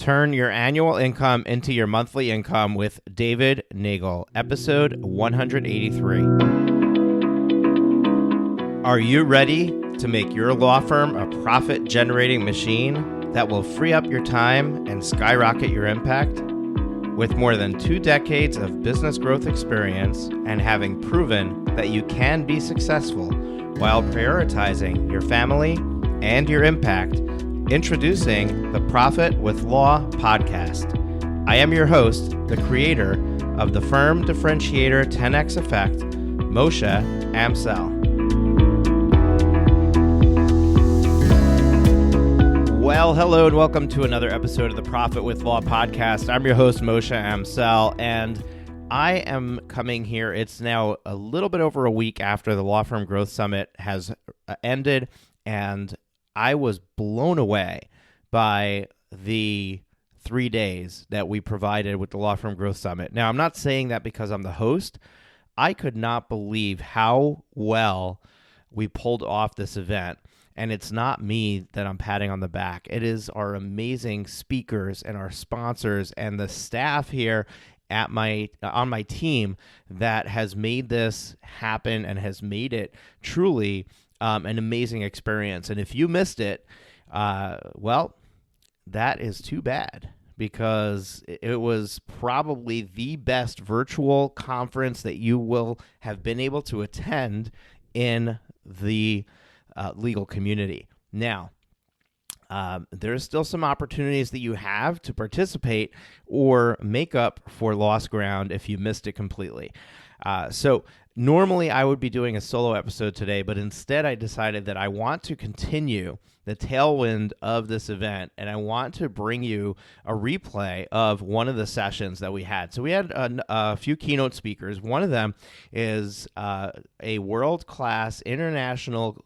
Turn your annual income into your monthly income with David Neagle, episode 183. Are you ready to make your law firm a profit-generating machine that will free up your time and skyrocket your impact? With more than 2 decades of business growth experience and having proven that you can be successful while prioritizing your family and your impact, introducing the Profit with Law podcast. I am your host, the creator of the Firm Differentiator 10X Effect, Moshe Amsel. Well, hello and welcome to another episode of the Profit with Law podcast. I'm your host, Moshe Amsel, and I am coming here. It's now a little bit over a week after the Law Firm Growth Summit has ended, and I was blown away by the 3 days that we provided with the Law Firm Growth Summit. Now, I'm not saying that because I'm the host. I could not believe how well we pulled off this event. And it's not me that I'm patting on the back. It is our amazing speakers and our sponsors and the staff here at on my team that has made this happen and has made it truly an amazing experience. And if you missed it, well, that is too bad, because it was probably the best virtual conference that you will have been able to attend in the legal community. Now, there's still some opportunities that you have to participate or make up for lost ground if you missed it completely. So normally I would be doing a solo episode today, but instead I decided that I want to continue the tailwind of this event, and I want to bring you a replay of one of the sessions that we had. So we had a few keynote speakers. One of them is a world-class internationally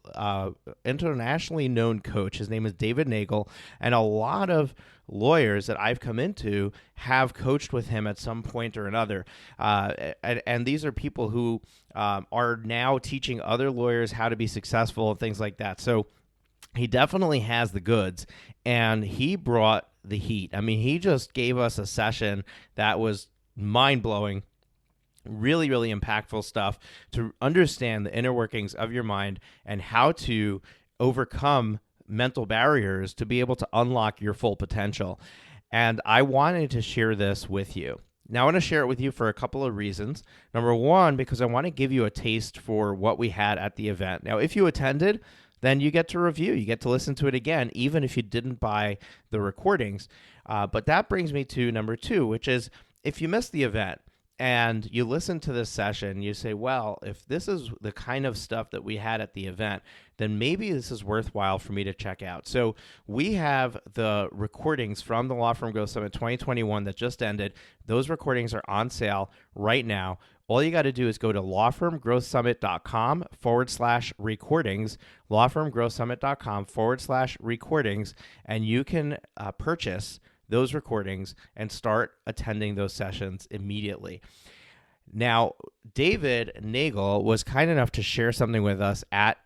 known coach. His name is David Neagle, and a lot of lawyers that I've come into have coached with him at some point or another. And these are people who are now teaching other lawyers how to be successful and things like that. So he definitely has the goods, and he brought the heat. I mean, he just gave us a session that was mind-blowing, really, really impactful stuff to understand the inner workings of your mind and how to overcome mental barriers to be able to unlock your full potential. And I wanted to share this with you. Now, I want to share it with you for a couple of reasons. Number one, because I want to give you a taste for what we had at the event. Now, if you attended, then you get to review. You get to listen to it again, even if you didn't buy the recordings. But that brings me to number two, which is if you missed the event and you listen to this session, you say, well, if this is the kind of stuff that we had at the event, then maybe this is worthwhile for me to check out. So we have the recordings from the Law Firm Growth Summit 2021 that just ended. Those recordings are on sale right now. All you got to do is go to lawfirmgrowthsummit.com/recordings, lawfirmgrowthsummit.com/recordings, and you can purchase those recordings and start attending those sessions immediately. Now, David Neagle was kind enough to share something with us at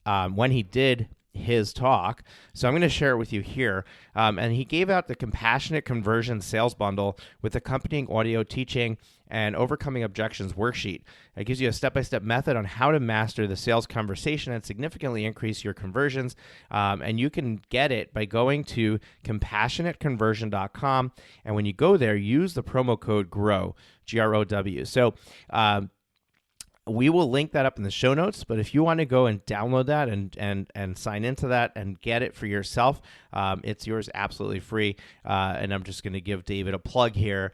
when he did his talk. So I'm going to share it with you here. And he gave out the Compassionate Conversion Sales Bundle with accompanying audio teaching and Overcoming Objections worksheet. It gives you a step-by-step method on how to master the sales conversation and significantly increase your conversions. And you can get it by going to compassionateconversion.com. And when you go there, use the promo code GROW, GROW. So we will link that up in the show notes, but if you want to go and download that and sign into that and get it for yourself, it's yours absolutely free. And I'm just going to give David a plug here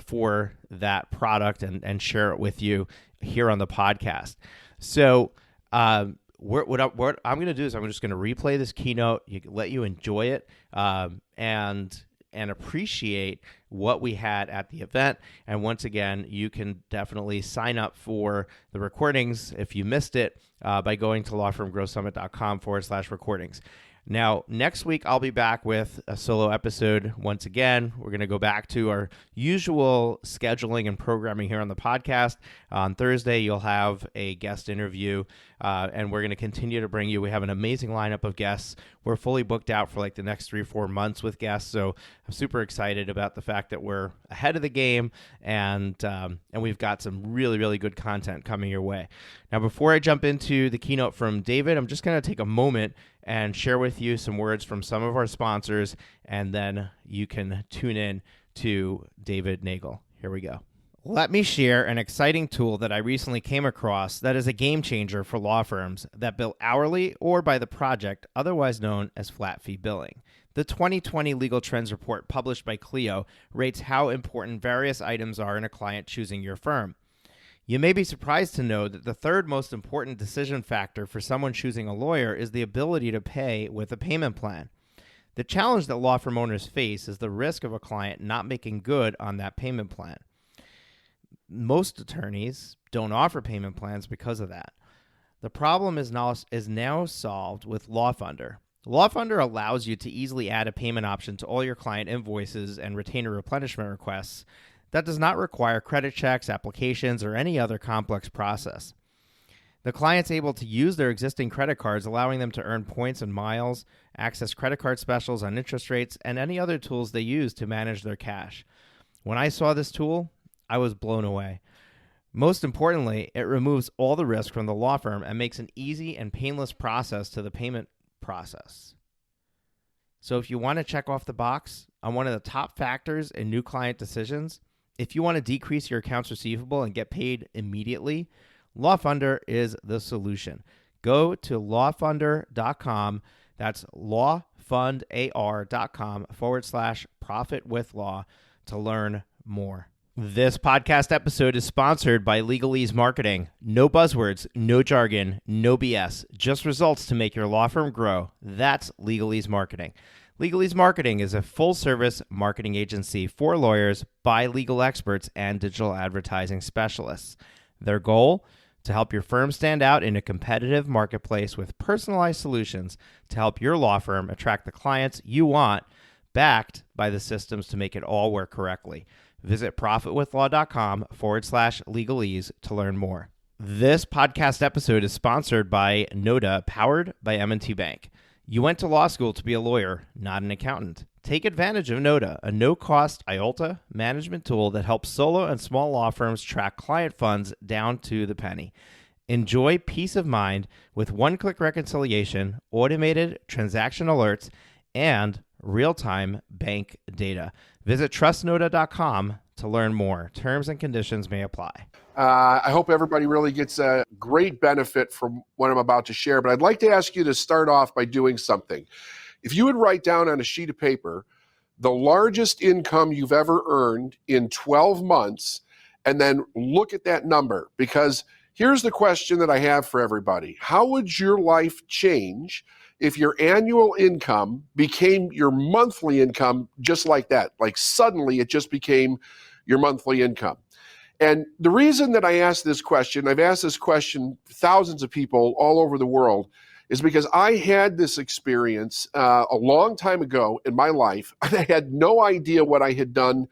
for that product and share it with you here on the podcast. So what I'm going to do is I'm just going to replay this keynote, let you enjoy it, and appreciate what we had at the event. And once again, you can definitely sign up for the recordings if you missed it by going to lawfirmgrowthsummit.com/recordings. Now, next week, I'll be back with a solo episode once again. We're going to go back to our usual scheduling and programming here on the podcast. On Thursday, you'll have a guest interview, and we're going to continue to bring you. We have an amazing lineup of guests. We're fully booked out for like the next 3 or 4 months with guests, so I'm super excited about the fact that we're ahead of the game, and we've got some really, really good content coming your way. Now, before I jump into the keynote from David, I'm just going to take a moment and share with you some words from some of our sponsors, and then you can tune in to David Neagle. Here we go. Let me share an exciting tool that I recently came across that is a game changer for law firms that bill hourly or by the project, otherwise known as flat fee billing. The 2020 Legal Trends Report published by Clio rates how important various items are in a client choosing your firm. You may be surprised to know that the third most important decision factor for someone choosing a lawyer is the ability to pay with a payment plan. The challenge that law firm owners face is the risk of a client not making good on that payment plan. Most attorneys don't offer payment plans because of that. The problem is now solved with LawFunder. LawFunder allows you to easily add a payment option to all your client invoices and retainer replenishment requests that does not require credit checks, applications, or any other complex process. The client's able to use their existing credit cards, allowing them to earn points and miles, access credit card specials on interest rates, and any other tools they use to manage their cash. When I saw this tool, I was blown away. Most importantly, it removes all the risk from the law firm and makes an easy and painless process to the payment process. So if you want to check off the box on one of the top factors in new client decisions, if you want to decrease your accounts receivable and get paid immediately, LawFunder is the solution. Go to lawfunder.com. That's lawfundar.com/profitwithlaw to learn more. This podcast episode is sponsored by Legalese Marketing. No buzzwords, no jargon, no BS, just results to make your law firm grow. That's Legalese Marketing. Legalese Marketing is a full-service marketing agency for lawyers by legal experts and digital advertising specialists. Their goal? To help your firm stand out in a competitive marketplace with personalized solutions to help your law firm attract the clients you want, backed by the systems to make it all work correctly. Visit profitwithlaw.com/legalese to learn more. This podcast episode is sponsored by Noda, powered by M&T Bank. You went to law school to be a lawyer, not an accountant. Take advantage of Noda, a no-cost IOLTA management tool that helps solo and small law firms track client funds down to the penny. Enjoy peace of mind with one-click reconciliation, automated transaction alerts, and real-time bank data. Visit trustnoda.com to learn more. Terms and conditions may apply. I hope everybody really gets a great benefit from what I'm about to share, but I'd like to ask you to start off by doing something. If you would write down on a sheet of paper the largest income you've ever earned in 12 months, and then look at that number, because here's the question that I have for everybody. How would your life change if your annual income became your monthly income just like that? Like suddenly it just became your monthly income. And the reason that I asked this question, I've asked this question to thousands of people all over the world, is because I had this experience a long time ago in my life. I had no idea what I had done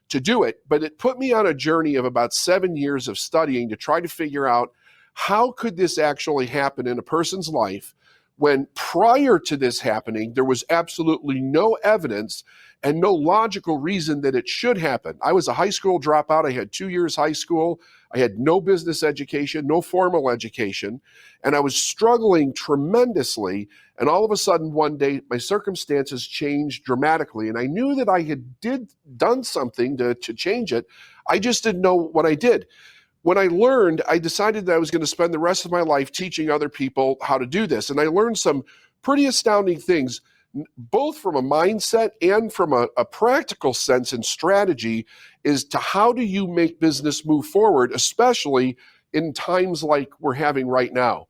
to do it, but it put me on a journey of about 7 years of studying to try to figure out how could this actually happen in a person's life when prior to this happening, there was absolutely no evidence and no logical reason that it should happen. I was a high school dropout. I had 2 years high school. I had no business education, no formal education, and I was struggling tremendously. And all of a sudden, one day, my circumstances changed dramatically, and I knew that I had done something to change it. I just didn't know what I did. When I learned, I decided that I was going to spend the rest of my life teaching other people how to do this. And I learned some pretty astounding things, both from a mindset and from a practical sense and strategy, as to how do you make business move forward, especially in times like we're having right now.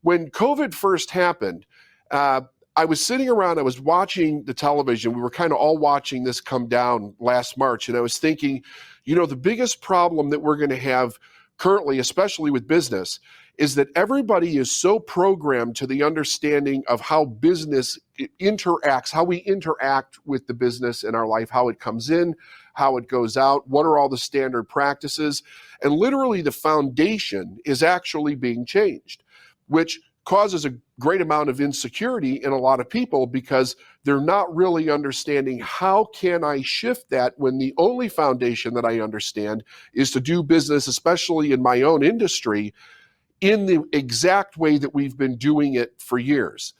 When COVID first happened, I was sitting around, I was watching the television. We were kind of all watching this come down last March. And I was thinking, the biggest problem that we're going to have currently, especially with business, is that everybody is so programmed to the understanding of how business interacts, how we interact with the business in our life, how it comes in, how it goes out, what are all the standard practices, and literally the foundation is actually being changed, which causes a great amount of insecurity in a lot of people because they're not really understanding how can I shift that when the only foundation that I understand is to do business, especially in my own industry, in the exact way that we've been doing it for years.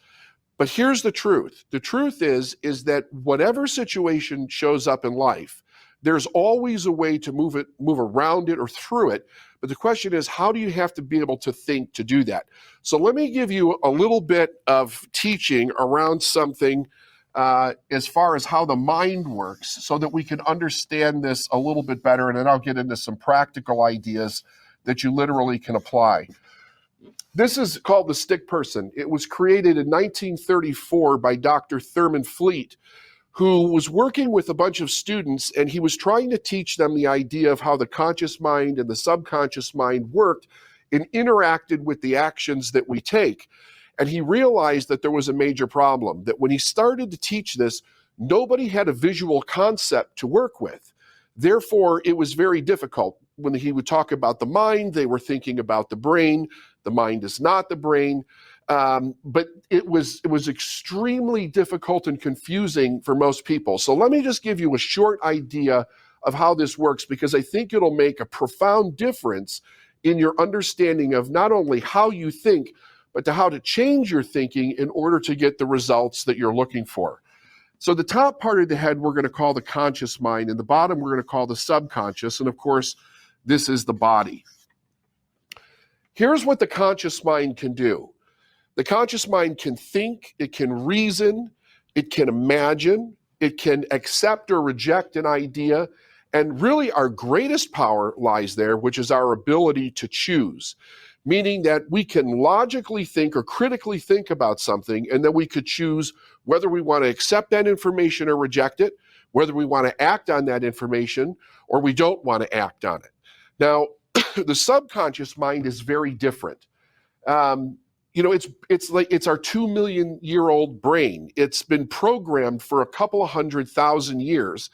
But here's the truth. The truth is that whatever situation shows up in life, there's always a way to move around it or through it. But the question is, how do you have to be able to think to do that? So let me give you a little bit of teaching around something as far as how the mind works so that we can understand this a little bit better. And then I'll get into some practical ideas that you literally can apply. This is called the stick person. It was created in 1934 by Dr. Thurman Fleet, who was working with a bunch of students, and he was trying to teach them the idea of how the conscious mind and the subconscious mind worked and interacted with the actions that we take. And he realized that there was a major problem, that when he started to teach this, nobody had a visual concept to work with. Therefore, it was very difficult. When he would talk about the mind, they were thinking about the brain. The mind is not the brain. But it was extremely difficult and confusing for most people. So let me just give you a short idea of how this works, because I think it'll make a profound difference in your understanding of not only how you think, but to how to change your thinking in order to get the results that you're looking for. So the top part of the head we're going to call the conscious mind, and the bottom we're going to call the subconscious. And of course, this is the body. Here's what the conscious mind can do. The conscious mind can think, it can reason, it can imagine, it can accept or reject an idea, and really our greatest power lies there, which is our ability to choose, meaning that we can logically think or critically think about something, and then we could choose whether we want to accept that information or reject it, whether we want to act on that information or we don't want to act on it. Now, the subconscious mind is very different. It's our 2 million year old brain. It's been programmed for a couple of 100,000 years,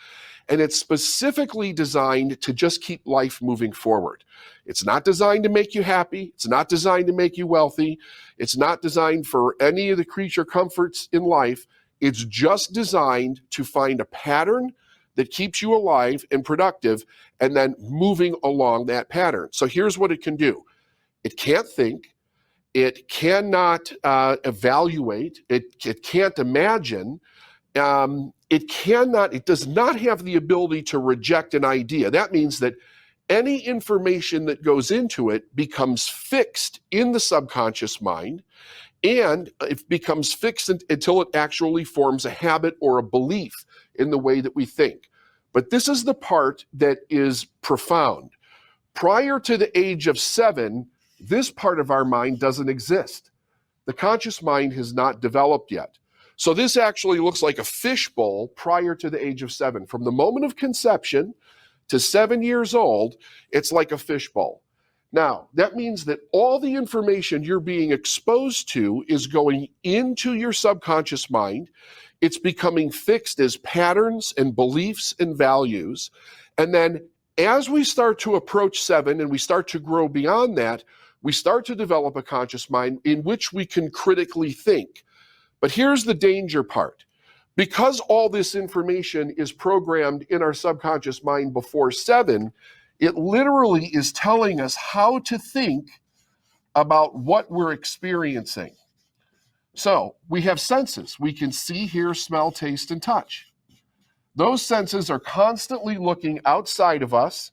and it's specifically designed to just keep life moving forward. It's not designed to make you happy. It's not designed to make you wealthy. It's not designed for any of the creature comforts in life. It's just designed to find a pattern that keeps you alive and productive, and then moving along that pattern. So here's what it can do. It can't think. It cannot evaluate. It can't imagine. It does not have the ability to reject an idea. That means that any information that goes into it becomes fixed in the subconscious mind, and it becomes fixed until it actually forms a habit or a belief in the way that we think. But this is the part that is profound. Prior to the age of 7, this part of our mind doesn't exist. The conscious mind has not developed yet. So this actually looks like a fishbowl prior to the age of 7. From the moment of conception to 7 years old, it's like a fishbowl. Now, that means that all the information you're being exposed to is going into your subconscious mind. It's becoming fixed as patterns and beliefs and values. And then as we start to approach 7 and we start to grow beyond that, we start to develop a conscious mind in which we can critically think. But here's the danger part. Because all this information is programmed in our subconscious mind before 7, it literally is telling us how to think about what we're experiencing. So we have senses. We can see, hear, smell, taste, and touch. Those senses are constantly looking outside of us.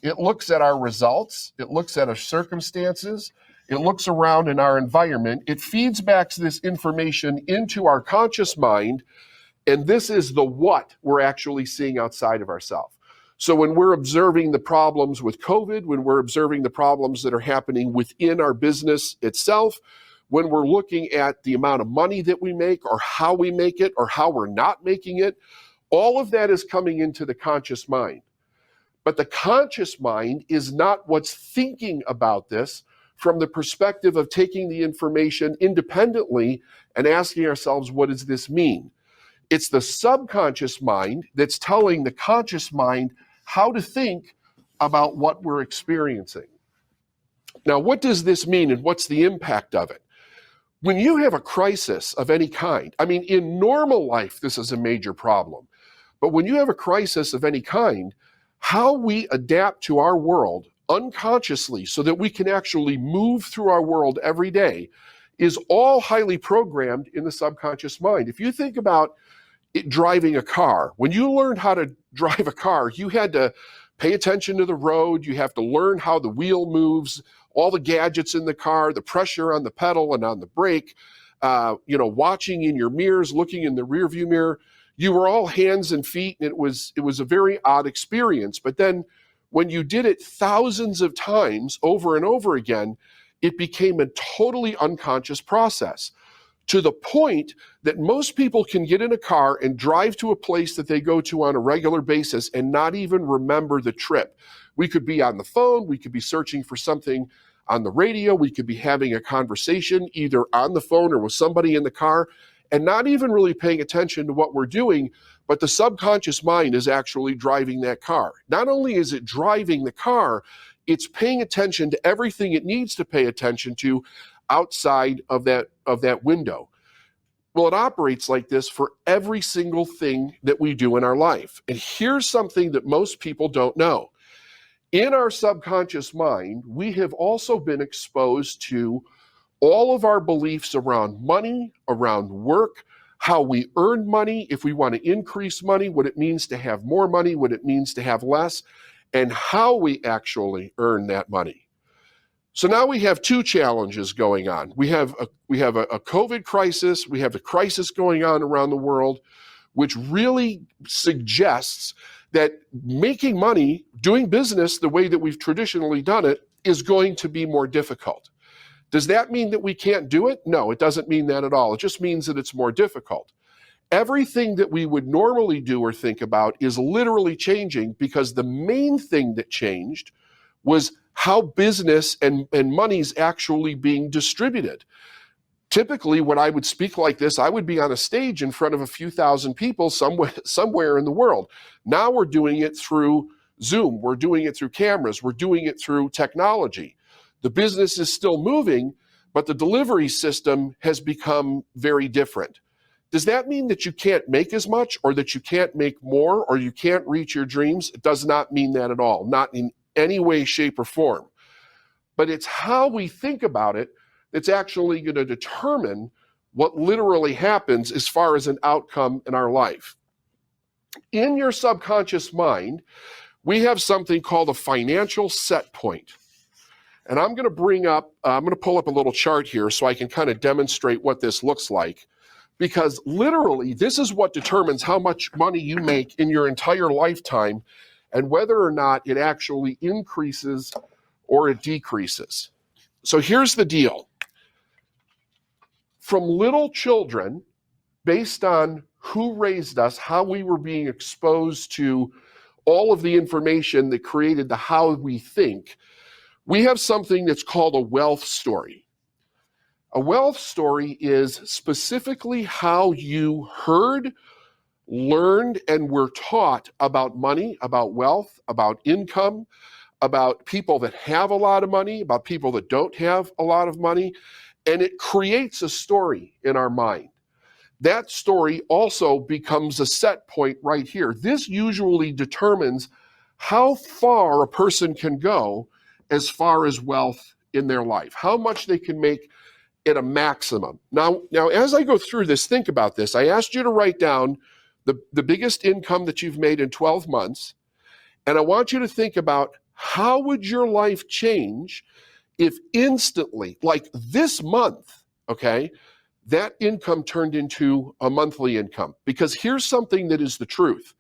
It looks at our results. It looks at our circumstances. It looks around in our environment. It feeds back this information into our conscious mind, and this is the what we're actually seeing outside of ourselves. So when we're observing the problems with COVID, when we're observing the problems that are happening within our business itself, when we're looking at the amount of money that we make or how we make it or how we're not making it, all of that is coming into the conscious mind. But the conscious mind is not what's thinking about this. from the perspective of taking the information independently and asking ourselves, what does this mean? It's the subconscious mind that's telling the conscious mind how to think about what we're experiencing. Now, what does this mean and what's the impact of it? When you have a crisis of any kind, I mean, in normal life, this is a major problem. But when you have a crisis of any kind, how we adapt to our world unconsciously so that we can actually move through our world every day is all highly programmed in the subconscious mind. If you think about driving a car, when you learned how to drive a car, you had to pay attention to the road. You have to learn how the wheel moves, all the gadgets in the car, the pressure on the pedal and on the brake, watching in your mirrors, looking in the rearview mirror. You were all hands and feet, and it was a very odd experience. But then when you did it thousands of times over and over again, it became a totally unconscious process, to the point that most people can get in a car and drive to a place that they go to on a regular basis and not even remember the trip. We could be on the phone, we could be searching for something on the radio, we could be having a conversation either on the phone or with somebody in the car, and not even really paying attention to what we're doing, but the subconscious mind is actually driving that car. Not only is it driving the car, it's paying attention to everything it needs to pay attention to outside of that window. Well, it operates like this for every single thing that we do in our life. And here's something that most people don't know. In our subconscious mind, we have also been exposed to all of our beliefs around money, around work, how we earn money, if we want to increase money, what it means to have more money, what it means to have less, and how we actually earn that money. So now we have two challenges going on. We have a COVID crisis. We have the crisis going on around the world, which really suggests that making money, doing business the way that we've traditionally done it, is going to be more difficult. Does that mean that we can't do it? No, it doesn't mean that at all. It just means that it's more difficult. Everything that we would normally do or think about is literally changing, because the main thing that changed was how business and money's actually being distributed. Typically, when I would speak like this, I would be on a stage in front of a few thousand people somewhere in the world. Now we're doing it through Zoom. We're doing it through cameras. We're doing it through technology. The business is still moving, but the delivery system has become very different. Does that mean that you can't make as much, or that you can't make more, or you can't reach your dreams? It does not mean that at all, not in any way, shape, or form. But it's how we think about it that's actually going to determine what literally happens as far as an outcome in our life. In your subconscious mind, we have something called a financial set point. And I'm going to pull up a little chart here so I can kind of demonstrate what this looks like. Because literally, this is what determines how much money you make in your entire lifetime, and whether or not it actually increases or it decreases. So here's the deal. From little children, based on who raised us, how we were being exposed to all of the information that created the how we think, we have something that's called a wealth story. A wealth story is specifically how you heard, learned, and were taught about money, about wealth, about income, about people that have a lot of money, about people that don't have a lot of money, and it creates a story in our mind. That story also becomes a set point right here. This usually determines how far a person can go as far as wealth in their life, how much they can make at a maximum. Now, as I go through this, think about this. I asked you to write down the biggest income that you've made in 12 months, and I want you to think about how would your life change if instantly, like this month, okay, that income turned into a monthly income. Because here's something that is the truth.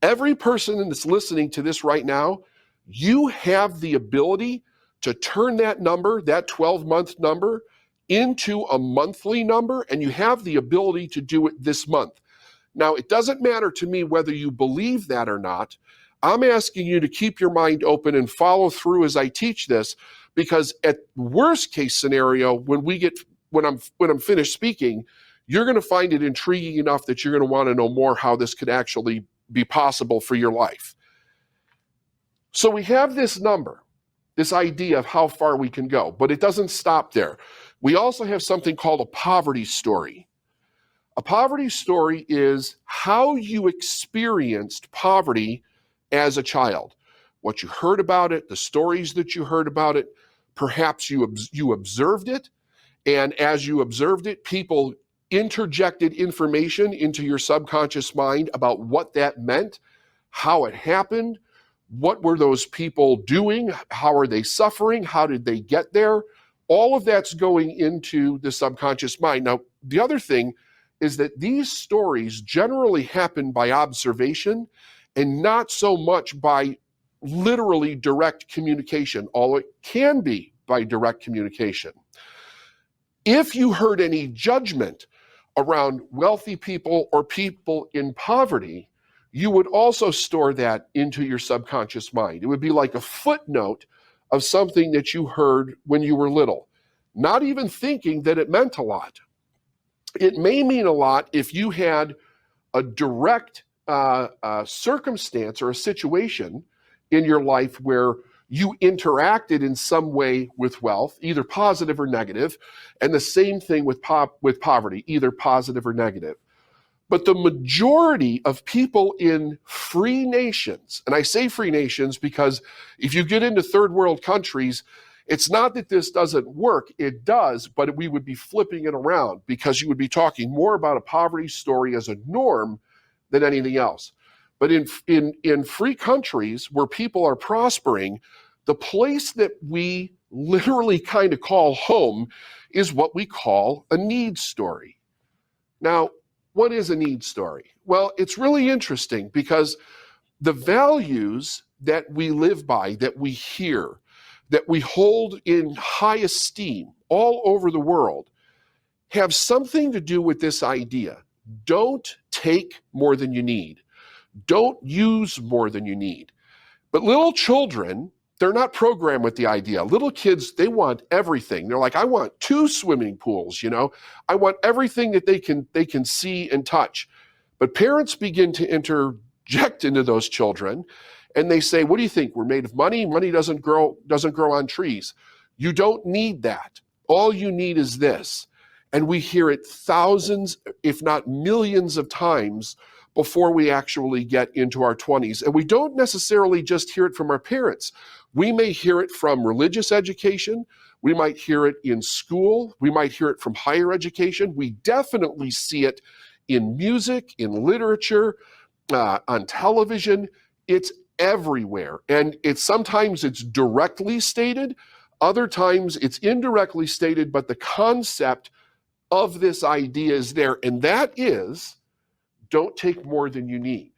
Every person that's listening to this right now, you have the ability to turn that number, that 12-month number, into a monthly number, and you have the ability to do it this month. Now, it doesn't matter to me whether you believe that or not. I'm asking you to keep your mind open and follow through as I teach this, because at worst case scenario, when I'm finished speaking, you're going to find it intriguing enough that you're going to want to know more how this could actually be possible for your life. So we have this number, this idea of how far we can go, but it doesn't stop there. We also have something called a poverty story. A poverty story is how you experienced poverty as a child, what you heard about it, the stories that you heard about it. Perhaps you observed it, and as you observed it, people interjected information into your subconscious mind about what that meant, how it happened, what were those people doing, how are they suffering, how did they get there. All of that's going into the subconscious mind. Now, the other thing is that these stories generally happen by observation and not so much by literally direct communication, although it can be by direct communication. If you heard any judgment around wealthy people or people in poverty, you would also store that into your subconscious mind. It would be like a footnote of something that you heard when you were little, not even thinking that it meant a lot. It may mean a lot if you had a direct circumstance or a situation in your life where you interacted in some way with wealth, either positive or negative, and the same thing with poverty, either positive or negative. But the majority of people in free nations, and I say free nations because if you get into third world countries, it's not that this doesn't work, it does, but we would be flipping it around because you would be talking more about a poverty story as a norm than anything else. But in free countries where people are prospering, the place that we literally kind of call home is what we call a need story. Now, what is a need story? Well, it's really interesting because the values that we live by, that we hear, that we hold in high esteem all over the world, have something to do with this idea. Don't take more than you need. Don't use more than you need. But little children, they're not programmed with the idea. Little kids, they want everything. They're like, I want 2 swimming pools, I want everything that they can see and touch. But parents begin to interject into those children, and they say, what do you think? We're made of money? Money doesn't grow on trees. You don't need that. All you need is this. And we hear it thousands, if not millions of times before we actually get into our 20s. And we don't necessarily just hear it from our parents. We may hear it from religious education. We might hear it in school. We might hear it from higher education. We definitely see it in music, in literature, on television. It's everywhere. And sometimes it's directly stated. Other times it's indirectly stated, but the concept of this idea is there. And that is, don't take more than you need.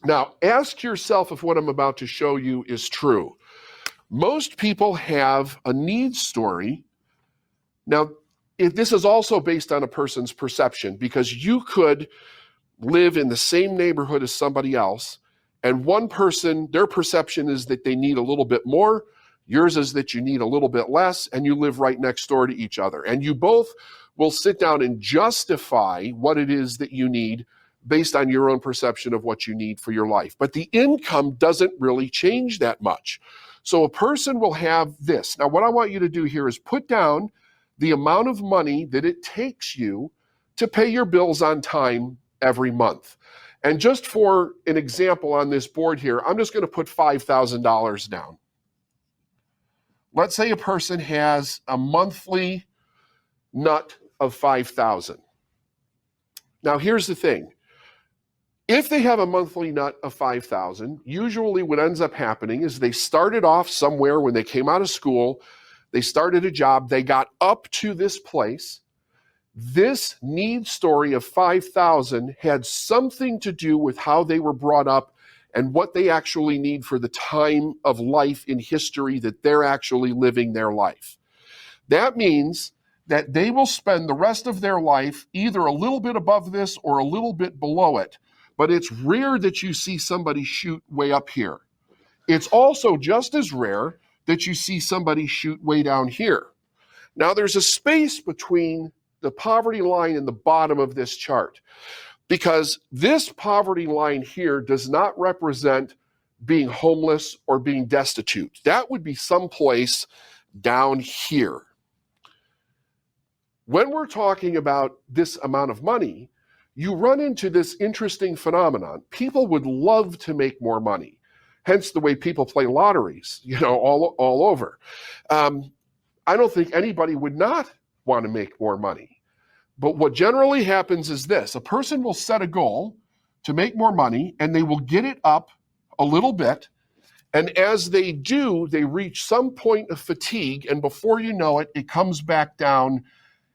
Now, ask yourself if what I'm about to show you is true. Most people have a need story. Now, this is also based on a person's perception, because you could live in the same neighborhood as somebody else, and one person, their perception is that they need a little bit more, yours is that you need a little bit less, and you live right next door to each other. And you both will sit down and justify what it is that you need based on your own perception of what you need for your life. But the income doesn't really change that much. So a person will have this. Now, what I want you to do here is put down the amount of money that it takes you to pay your bills on time every month. And just for an example on this board here, I'm just going to put $5,000 down. Let's say a person has a monthly nut of $5,000. Now, here's the thing. If they have a monthly nut of $5,000, usually what ends up happening is they started off somewhere when they came out of school, they started a job, they got up to this place. This need story of $5,000 had something to do with how they were brought up and what they actually need for the time of life in history that they're actually living their life. That means that they will spend the rest of their life either a little bit above this or a little bit below it. but it's rare that you see somebody shoot way up here. It's also just as rare that you see somebody shoot way down here. Now, there's a space between the poverty line and the bottom of this chart, because this poverty line here does not represent being homeless or being destitute. That would be someplace down here. When we're talking about this amount of money, you run into this interesting phenomenon. People would love to make more money, hence the way people play lotteries, all over. I don't think anybody would not want to make more money. But what generally happens is this: a person will set a goal to make more money, and they will get it up a little bit. And as they do, they reach some point of fatigue, and before you know it, it comes back down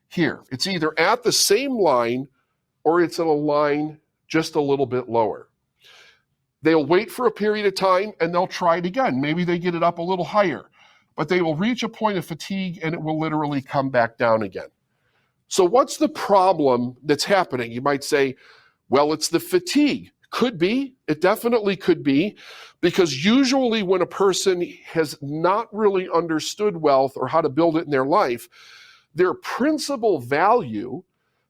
here. It's either at the same line or it's in a line just a little bit lower. They'll wait for a period of time and they'll try it again. Maybe they get it up a little higher, but they will reach a point of fatigue and it will literally come back down again. So what's the problem that's happening? You might say, well, it's the fatigue. Could be. It definitely could be, because usually when a person has not really understood wealth or how to build it in their life, their principal value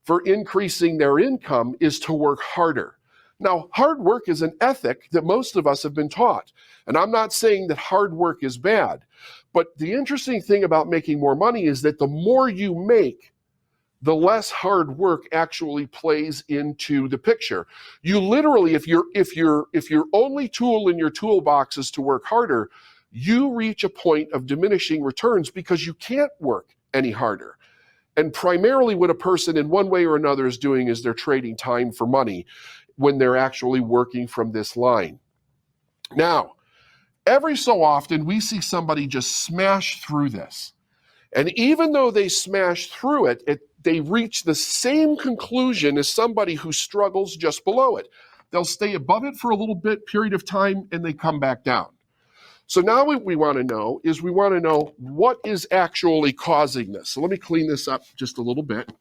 for increasing their income is to work harder. Now, hard work is an ethic that most of us have been taught. And I'm not saying that hard work is bad, but the interesting thing about making more money is that the more you make, the less hard work actually plays into the picture. You literally, if your only tool in your toolbox is to work harder, you reach a point of diminishing returns because you can't work any harder. And primarily what a person in one way or another is doing is they're trading time for money when they're actually working from this line. Now, every so often we see somebody just smash through this. And even though they smash through it, they reach the same conclusion as somebody who struggles just below it. They'll stay above it for a little bit period of time and they come back down. So now what we want to know is what is actually causing this. So let me clean this up just a little bit.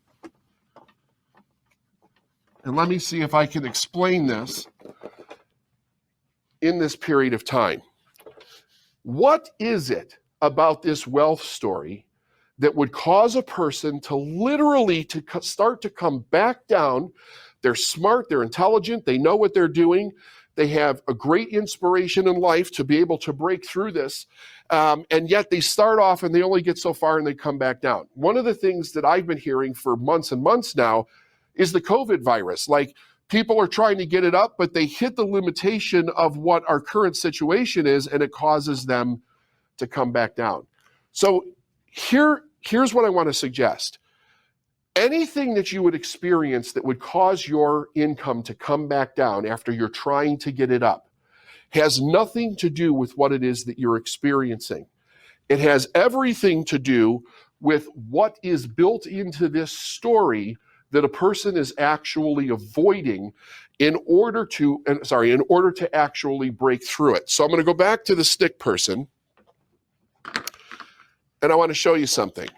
And let me see if I can explain this in this period of time. What is it about this wealth story that would cause a person to literally start to come back down? They're smart, they're intelligent, they know what they're doing, they have a great inspiration in life to be able to break through this, and yet they start off and they only get so far and they come back down. One of the things that I've been hearing for months and months now is the COVID virus. Like, people are trying to get it up, but they hit the limitation of what our current situation is, and it causes them to come back down. So here's what I want to suggest. Anything that you would experience that would cause your income to come back down after you're trying to get it up has nothing to do with what it is that you're experiencing. It has everything to do with what is built into this story that a person is actually avoiding in order to actually break through it. So I'm going to go back to the stick person, and I want to show you something.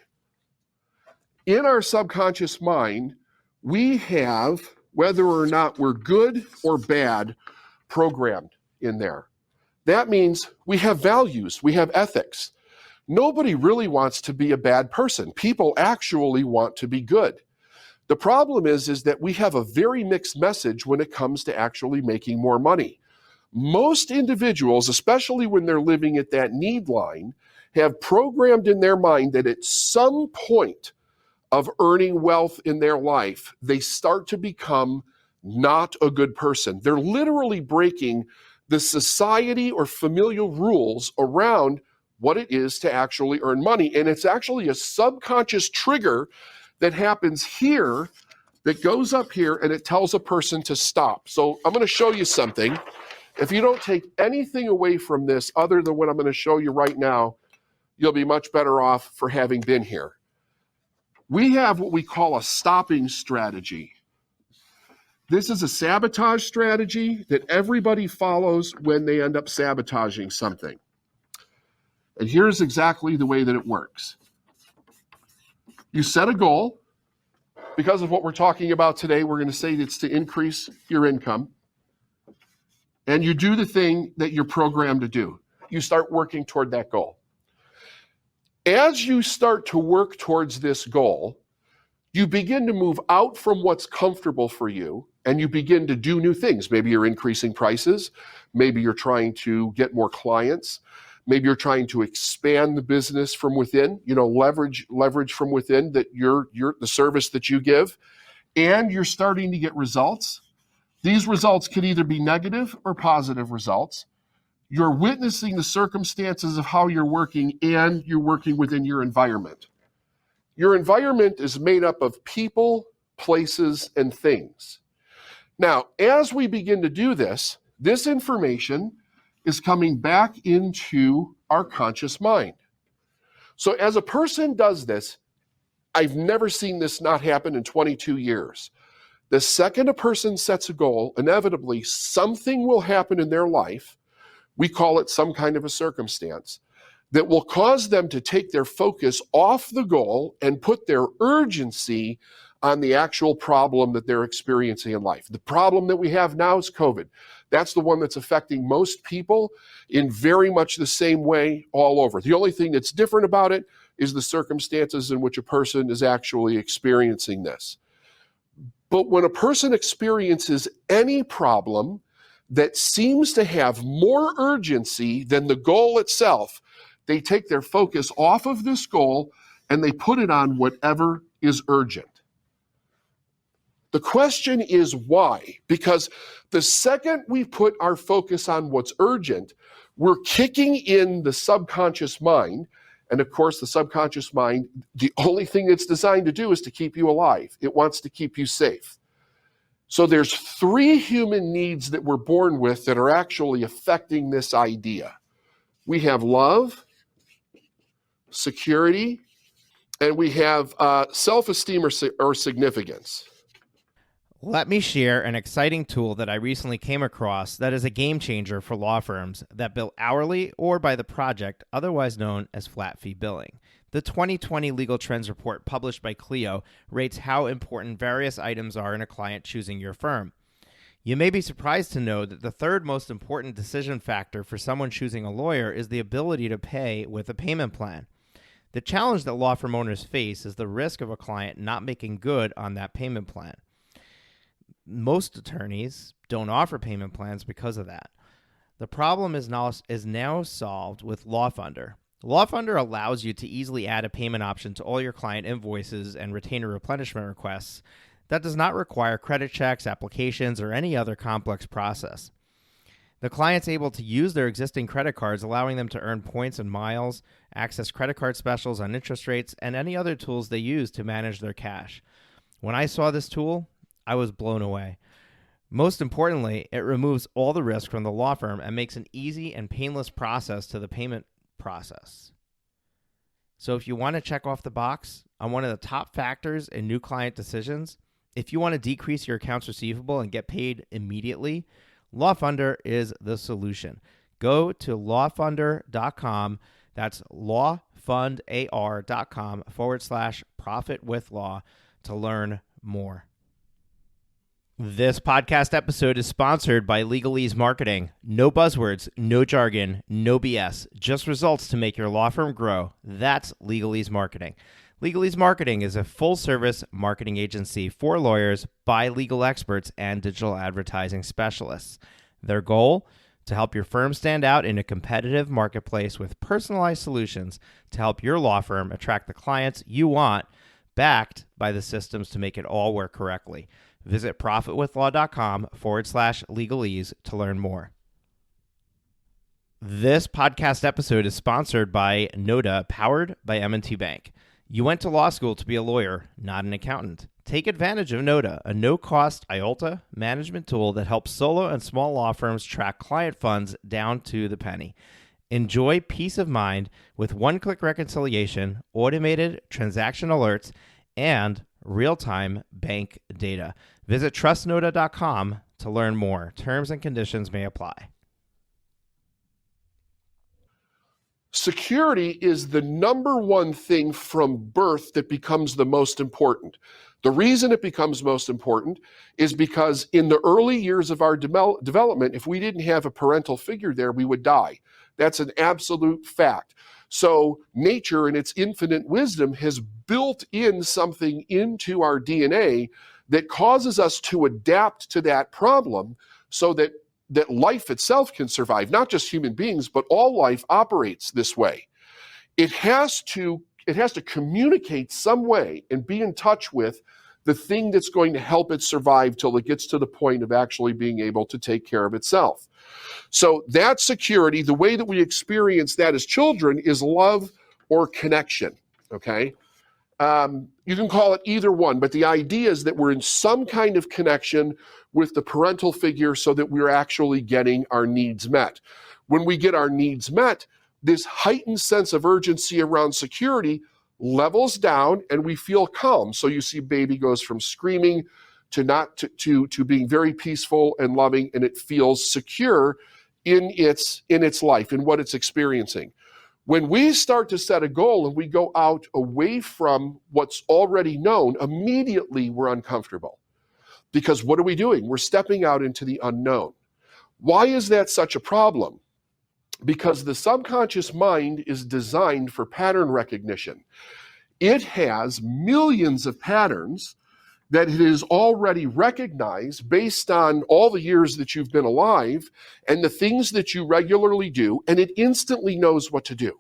In our subconscious mind, we have, whether or not we're good or bad, programmed in there. That means we have values, we have ethics. Nobody really wants to be a bad person. People actually want to be good. The problem is that we have a very mixed message when it comes to actually making more money. Most individuals, especially when they're living at that need line, have programmed in their mind that at some point of earning wealth in their life, they start to become not a good person. They're literally breaking the society or familial rules around what it is to actually earn money. And it's actually a subconscious trigger that happens here that goes up here and it tells a person to stop. So I'm going to show you something. If you don't take anything away from this other than what I'm going to show you right now, you'll be much better off for having been here. We have what we call a stopping strategy. This is a sabotage strategy that everybody follows when they end up sabotaging something. And here's exactly the way that it works. You set a goal. Because of what we're talking about today, we're going to say it's to increase your income. and you do the thing that you're programmed to do. You start working toward that goal. As you start to work towards this goal, you begin to move out from what's comfortable for you, and you begin to do new things. Maybe you're increasing prices. Maybe you're trying to get more clients. Maybe you're trying to expand the business from within, leverage from within that the service that you give, and you're starting to get results. These results could either be negative or positive results. You're witnessing the circumstances of how you're working, and you're working within your environment. Your environment is made up of people, places, and things. Now, as we begin to do this, this information is coming back into our conscious mind. So as a person does this, I've never seen this not happen in 22 years. The second a person sets a goal, inevitably something will happen in their life. We call it some kind of a circumstance that will cause them to take their focus off the goal and put their urgency on the actual problem that they're experiencing in life. The problem that we have now is COVID. That's the one that's affecting most people in very much the same way all over. The only thing that's different about it is the circumstances in which a person is actually experiencing this. But when a person experiences any problem that seems to have more urgency than the goal itself, they take their focus off of this goal and they put it on whatever is urgent. The question is why? Because the second we put our focus on what's urgent, we're kicking in the subconscious mind. And of course, the subconscious mind, the only thing it's designed to do is to keep you alive. It wants to keep you safe. So there's 3 human needs that we're born with that are actually affecting this idea. We have love, security, and we have self-esteem or significance. Let me share an exciting tool that I recently came across that is a game changer for law firms that bill hourly or by the project, otherwise known as flat fee billing. The 2020 Legal Trends Report published by Clio rates how important various items are in a client choosing your firm. You may be surprised to know that the third most important decision factor for someone choosing a lawyer is the ability to pay with a payment plan. The challenge that law firm owners face is the risk of a client not making good on that payment plan. Most attorneys don't offer payment plans because of that. The problem is now solved with LawFunder. LawFunder allows you to easily add a payment option to all your client invoices and retainer replenishment requests that does not require credit checks, applications, or any other complex process. The client's able to use their existing credit cards, allowing them to earn points and miles, access credit card specials on interest rates, and any other tools they use to manage their cash. When I saw this tool, I was blown away. Most importantly, it removes all the risk from the law firm and makes an easy and painless process to the payment process. So if you want to check off the box on one of the top factors in new client decisions, if you want to decrease your accounts receivable and get paid immediately, LawFunder is the solution. Go to lawfunder.com. That's lawfundar.com/profitwithlaw to learn more. This podcast episode is sponsored by Legalese Marketing. No buzzwords, no jargon, no BS, just results to make your law firm grow. That's Legalese Marketing. Legalese Marketing is a full-service marketing agency for lawyers by legal experts and digital advertising specialists. Their goal? To help your firm stand out in a competitive marketplace with personalized solutions to help your law firm attract the clients you want, backed by the systems to make it all work correctly. Visit profitwithlaw.com/legalese to learn more. This podcast episode is sponsored by Noda, powered by M&T Bank. You went to law school to be a lawyer, not an accountant. Take advantage of Noda, a no-cost IOLTA management tool that helps solo and small law firms track client funds down to the penny. Enjoy peace of mind with one-click reconciliation, automated transaction alerts, and real-time bank data. Visit trustnoda.com to learn more. Terms and conditions may apply. Security is the number one thing from birth that becomes the most important. The reason it becomes most important is because in the early years of our development, if we didn't have a parental figure there, we would die. That's an absolute fact. So nature in its infinite wisdom has built in something into our DNA that causes us to adapt to that problem so that life itself can survive. Not just human beings, but all life operates this way. It has to communicate some way and be in touch with the thing that's going to help it survive till it gets to the point of actually being able to take care of itself. So that security, the way that we experience that as children is love or connection, okay? You can call it either one, but the idea is that we're in some kind of connection with the parental figure so that we're actually getting our needs met. When we get our needs met, this heightened sense of urgency around security levels down and we feel calm. So you see baby goes from screaming to being very peaceful and loving, and it feels secure in its life, in what it's experiencing. When we start to set a goal and we go out away from what's already known, immediately we're uncomfortable. Because what are we doing? We're stepping out into the unknown. Why is that such a problem? Because the subconscious mind is designed for pattern recognition. It has millions of patterns that it has already recognized based on all the years that you've been alive and the things that you regularly do, and it instantly knows what to do.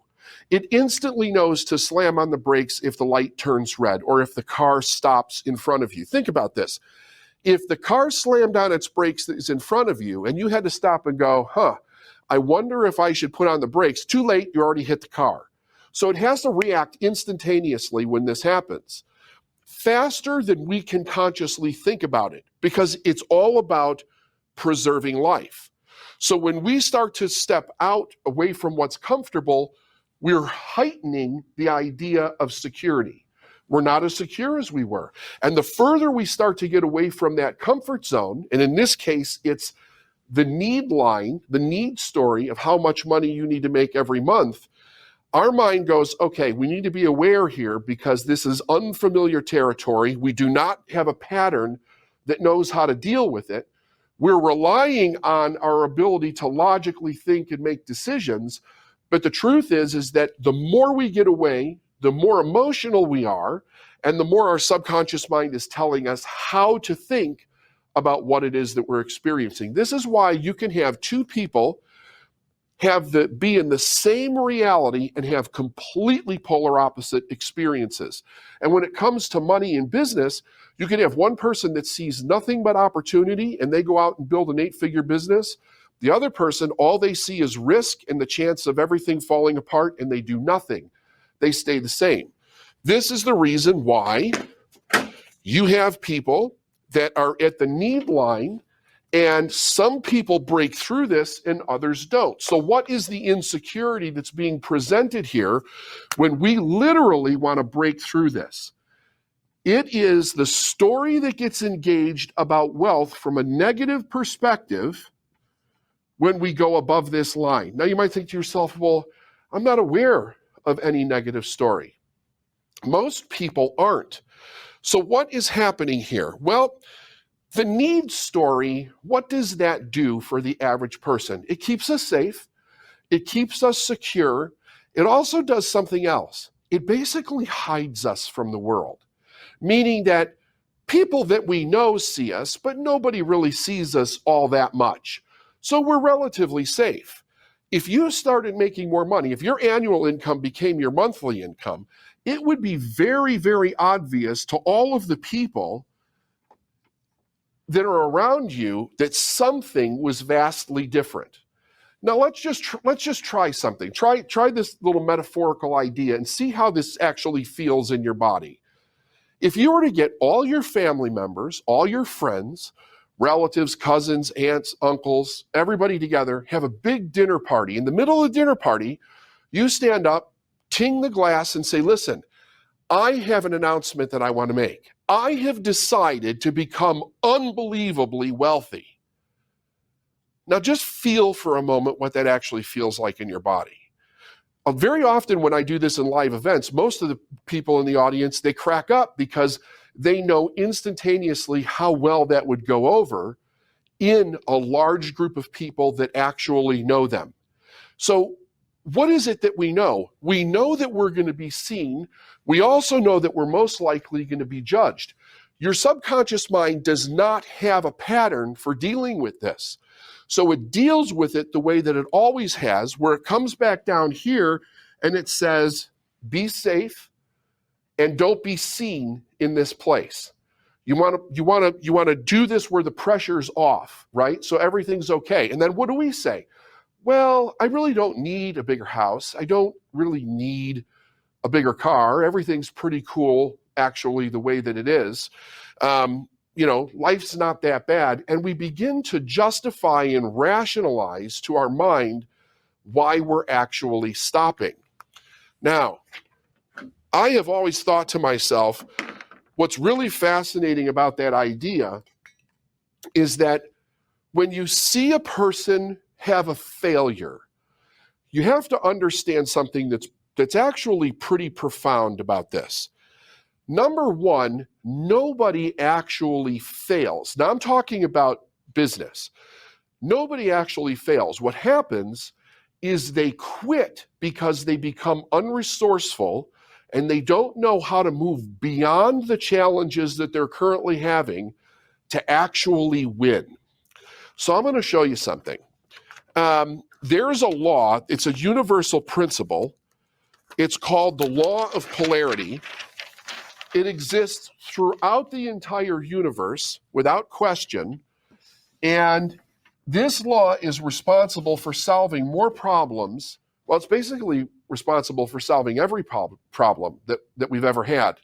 It instantly knows to slam on the brakes if the light turns red or if the car stops in front of you. Think about this. If the car slammed on its brakes that is in front of you and you had to stop and go, I wonder if I should put on the brakes. Too late, you already hit the car. So it has to react instantaneously when this happens, faster than we can consciously think about it, because it's all about preserving life. So when we start to step out away from what's comfortable, we're heightening the idea of security. We're not as secure as we were. And the further we start to get away from that comfort zone, and in this case, it's the need line, the need story of how much money you need to make every month, our mind goes, okay, we need to be aware here because this is unfamiliar territory. We do not have a pattern that knows how to deal with it. We're relying on our ability to logically think and make decisions. But the truth is that the more we get away, the more emotional we are, and the more our subconscious mind is telling us how to think about what it is that we're experiencing. This is why you can have two people be in the same reality and have completely polar opposite experiences. And when it comes to money and business, you can have one person that sees nothing but opportunity and they go out and build an 8-figure business. The other person, all they see is risk and the chance of everything falling apart, and they do nothing. They stay the same. This is the reason why you have people that are at the need line, and some people break through this and others don't. So what is the insecurity that's being presented here when we literally want to break through this? It is the story that gets engaged about wealth from a negative perspective when we go above this line. Now you might think to yourself, well, I'm not aware of any negative story. Most people aren't. So what is happening here? Well, the need story, what does that do for the average person? It keeps us safe. It keeps us secure. It also does something else. It basically hides us from the world, meaning that people that we know see us, but nobody really sees us all that much. So we're relatively safe. If you started making more money, if your annual income became your monthly income, it would be very, very obvious to all of the people that are around you that something was vastly different. Now let's just try something. Try this little metaphorical idea and see how this actually feels in your body. If you were to get all your family members, all your friends, relatives, cousins, aunts, uncles, everybody together, have a big dinner party. In the middle of the dinner party, you stand up, ting the glass, and say, listen, I have an announcement that I want to make. I have decided to become unbelievably wealthy. Now just feel for a moment what that actually feels like in your body. very often when I do this in live events, most of the people in the audience, they crack up because they know instantaneously how well that would go over in a large group of people that actually know them. So what is it that we know? We know that we're going to be seen. We also know that we're most likely going to be judged. Your subconscious mind does not have a pattern for dealing with this. So it deals with it the way that it always has, where it comes back down here and it says, be safe and don't be seen in this place. You want to do this where the pressure's off, right? So everything's okay. And then what do we say? Well, I really don't need a bigger house. I don't really need a bigger car. Everything's pretty cool, actually, the way that it is. Life's not that bad. And we begin to justify and rationalize to our mind why we're actually stopping. Now, I have always thought to myself, what's really fascinating about that idea is that when you see a person have a failure, you have to understand something that's actually pretty profound about this. Number one, nobody actually fails. Now I'm talking about business. Nobody actually fails. What happens is they quit because they become unresourceful and they don't know how to move beyond the challenges that they're currently having to actually win. So I'm going to show you something. There's a law, it's a universal principle. It's called the law of polarity. It exists throughout the entire universe without question. And this law is responsible for solving more problems. Well, it's basically responsible for solving every problem that we've ever had.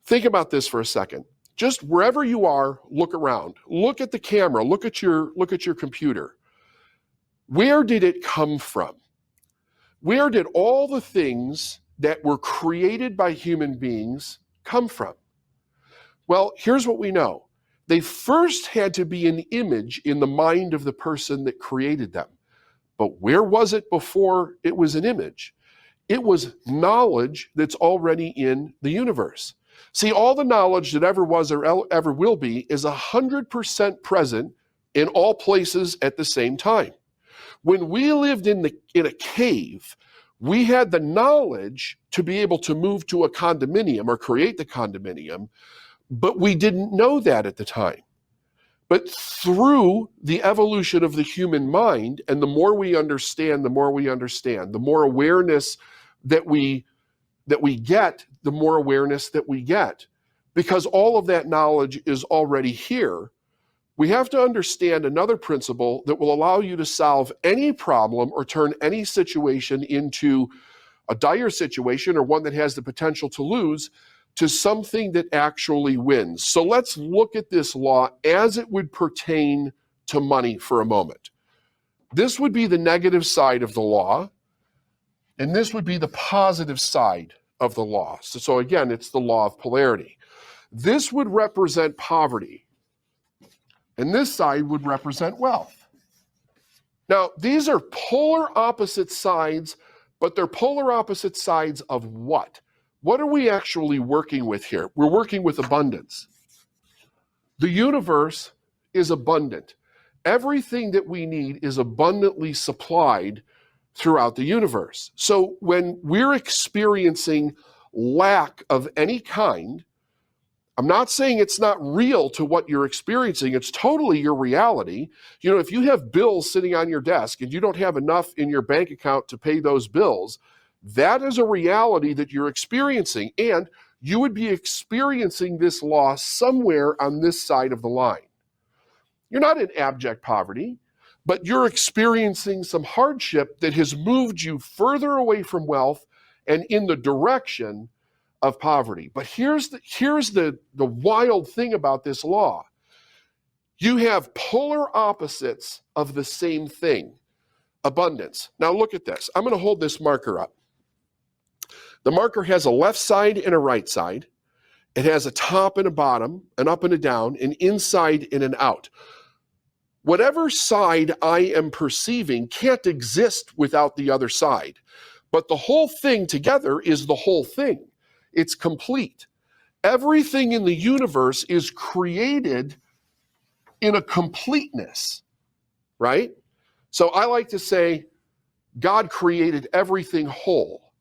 Think about this for a second. Just wherever you are, look around. Look at the camera. Look at your computer. Where did it come from? Where did all the things that were created by human beings come from? Well, here's what we know. They first had to be an image in the mind of the person that created them. But where was it before it was an image? It was knowledge that's already in the universe. See, all the knowledge that ever was or ever will be is 100% present in all places at the same time. When we lived in a cave, we had the knowledge to be able to move to a condominium or create the condominium, but we didn't know that at the time. But through the evolution of the human mind, and the more we understand, the more awareness that we get, the more awareness that we get. Because all of that knowledge is already here, we have to understand another principle that will allow you to solve any problem or turn any situation into a dire situation or one that has the potential to lose to something that actually wins. So let's look at this law as it would pertain to money for a moment. This would be the negative side of the law, and this would be the positive side of the law. So again, it's the law of polarity. This would represent poverty, and this side would represent wealth. Now, these are polar opposite sides, but they're polar opposite sides of what? What are we actually working with here? We're working with abundance. The universe is abundant. Everything that we need is abundantly supplied throughout the universe. So when we're experiencing lack of any kind, I'm not saying it's not real to what you're experiencing. It's totally your reality. You know, if you have bills sitting on your desk and you don't have enough in your bank account to pay those bills, that is a reality that you're experiencing. And you would be experiencing this loss somewhere on this side of the line. You're not in abject poverty, but you're experiencing some hardship that has moved you further away from wealth and in the direction of poverty. But here's the wild thing about this law. You have polar opposites of the same thing, abundance. Now look at this. I'm going to hold this marker up. The marker has a left side and a right side. It has a top and a bottom, an up and a down, an inside and an out. Whatever side I am perceiving can't exist without the other side. But the whole thing together is the whole thing. It's complete. Everything in the universe is created in a completeness, right? So I like to say God created everything whole.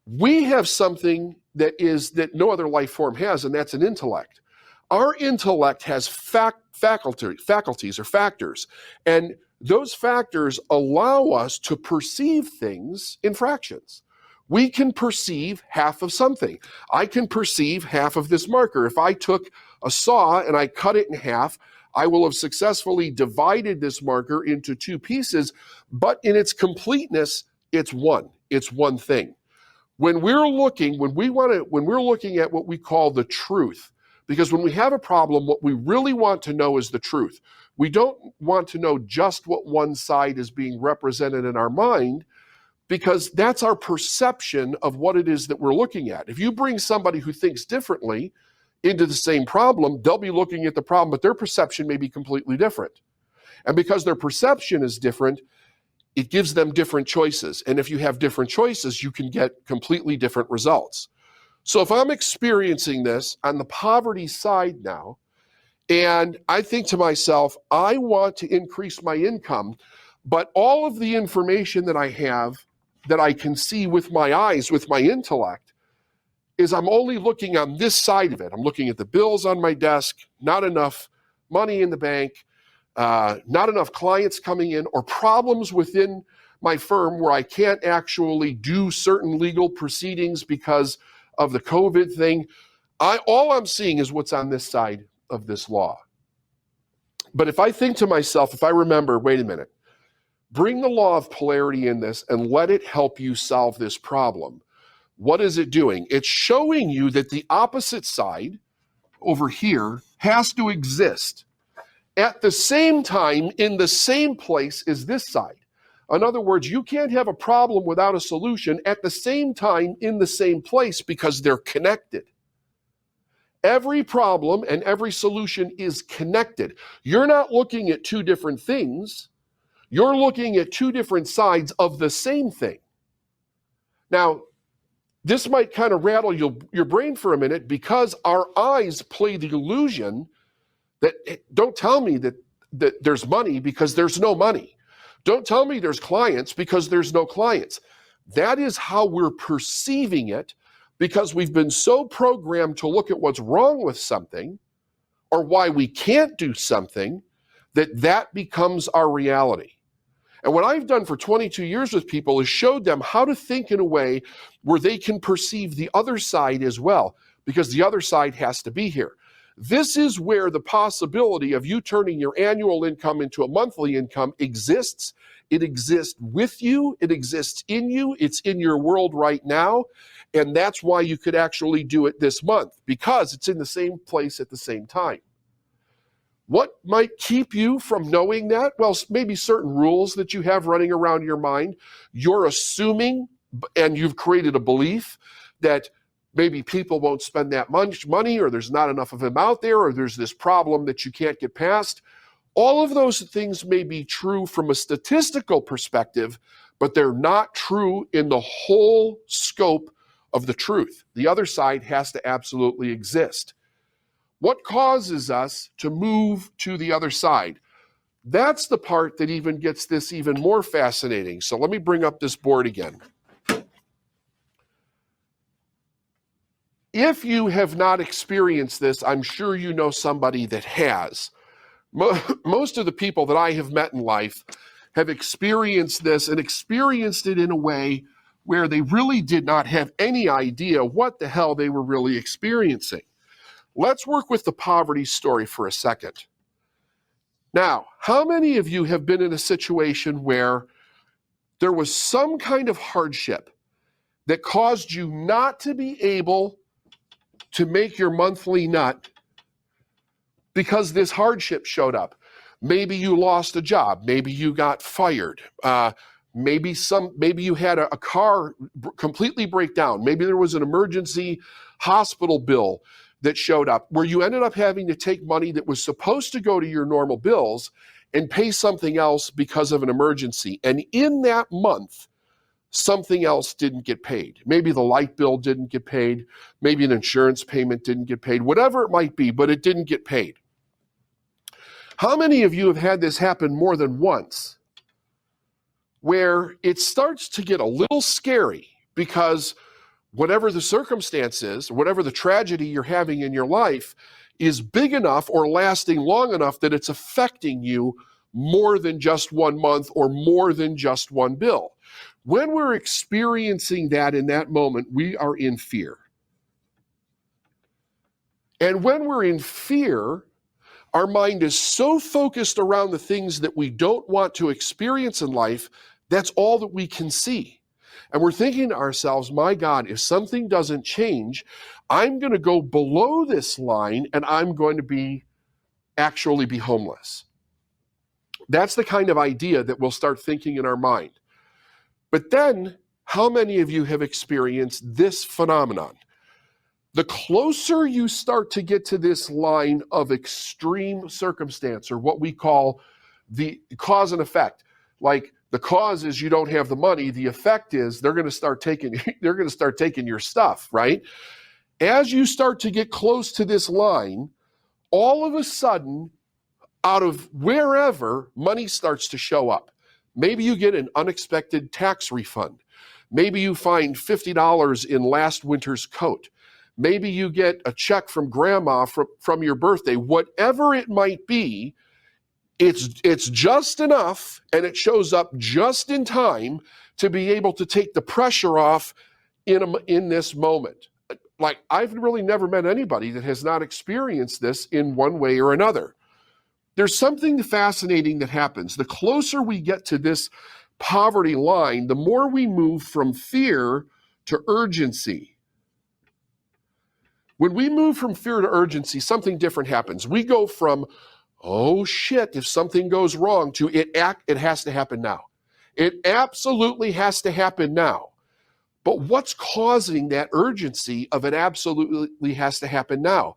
We have something that no other life form has, and that's an intellect. Our intellect has faculties or factors, and those factors allow us to perceive things in fractions. We can perceive half of something. I can perceive half of this marker. If I took a saw and I cut it in half, I will have successfully divided this marker into two pieces, but in its completeness, it's one. It's one thing. When we're looking at what we call the truth, because when we have a problem, what we really want to know is the truth. We don't want to know just what one side is being represented in our mind, because that's our perception of what it is that we're looking at. If you bring somebody who thinks differently into the same problem, they'll be looking at the problem, but their perception may be completely different. And because their perception is different, it gives them different choices. And if you have different choices, you can get completely different results. So if I'm experiencing this on the poverty side now, and I think to myself, I want to increase my income, but all of the information that I have that I can see with my eyes, with my intellect, is I'm only looking on this side of it. I'm looking at the bills on my desk, not enough money in the bank, not enough clients coming in, or problems within my firm where I can't actually do certain legal proceedings because of the COVID thing. All I'm seeing is what's on this side of this law. But if I think to myself, if I remember, wait a minute, bring the law of polarity in this and let it help you solve this problem. What is it doing? It's showing you that the opposite side over here has to exist at the same time in the same place as this side. In other words, you can't have a problem without a solution at the same time in the same place, because they're connected. Every problem and every solution is connected. You're not looking at two different things. You're looking at two different sides of the same thing. Now, this might kind of rattle your brain for a minute, because our eyes play the illusion that, don't tell me that there's money, because there's no money. Don't tell me there's clients, because there's no clients. That is how we're perceiving it, because we've been so programmed to look at what's wrong with something or why we can't do something, that becomes our reality. And what I've done for 22 years with people is showed them how to think in a way where they can perceive the other side as well, because the other side has to be here. This is where the possibility of you turning your annual income into a monthly income exists. It exists with you. It exists in you. It's in your world right now. And that's why you could actually do it this month, because it's in the same place at the same time. What might keep you from knowing that? Well, maybe certain rules that you have running around your mind. You're assuming, and you've created a belief that maybe people won't spend that much money, or there's not enough of them out there, or there's this problem that you can't get past. All of those things may be true from a statistical perspective, but they're not true in the whole scope of the truth. The other side has to absolutely exist. What causes us to move to the other side? That's the part that even gets this even more fascinating. So let me bring up this board again. If you have not experienced this, I'm sure you know somebody that has. Most of the people that I have met in life have experienced this, and experienced it in a way where they really did not have any idea what the hell they were really experiencing. Let's work with the poverty story for a second. Now, how many of you have been in a situation where there was some kind of hardship that caused you not to be able to make your monthly nut because this hardship showed up? Maybe you lost a job. Maybe you got fired. Maybe you had a car completely break down. Maybe there was an emergency hospital bill that showed up where you ended up having to take money that was supposed to go to your normal bills and pay something else because of an emergency. And in that month, something else didn't get paid. Maybe the light bill didn't get paid. Maybe an insurance payment didn't get paid, whatever it might be, but it didn't get paid. How many of you have had this happen more than once, where it starts to get a little scary because whatever the circumstance is, whatever the tragedy you're having in your life is big enough or lasting long enough that it's affecting you more than just 1 month or more than just one bill? When we're experiencing that in that moment, we are in fear. And when we're in fear, our mind is so focused around the things that we don't want to experience in life, that's all that we can see. And we're thinking to ourselves, my God, if something doesn't change, I'm going to go below this line and I'm going to actually be homeless. That's the kind of idea that we'll start thinking in our mind. But then, how many of you have experienced this phenomenon? The closer you start to get to this line of extreme circumstance, or what we call the cause and effect, like the cause is you don't have the money, the effect is they're going to start taking your stuff, right? As you start to get close to this line, all of a sudden, out of wherever, money starts to show up. Maybe you get an unexpected tax refund. Maybe you find $50 in last winter's coat. Maybe you get a check from grandma from your birthday. Whatever it might be, it's just enough, and it shows up just in time to be able to take the pressure off in this moment. Like, I've really never met anybody that has not experienced this in one way or another. There's something fascinating that happens. The closer we get to this poverty line, the more we move from fear to urgency. When we move from fear to urgency, something different happens. We go from, oh shit, if something goes wrong, to it has to happen now. It absolutely has to happen now. But what's causing that urgency of it absolutely has to happen now?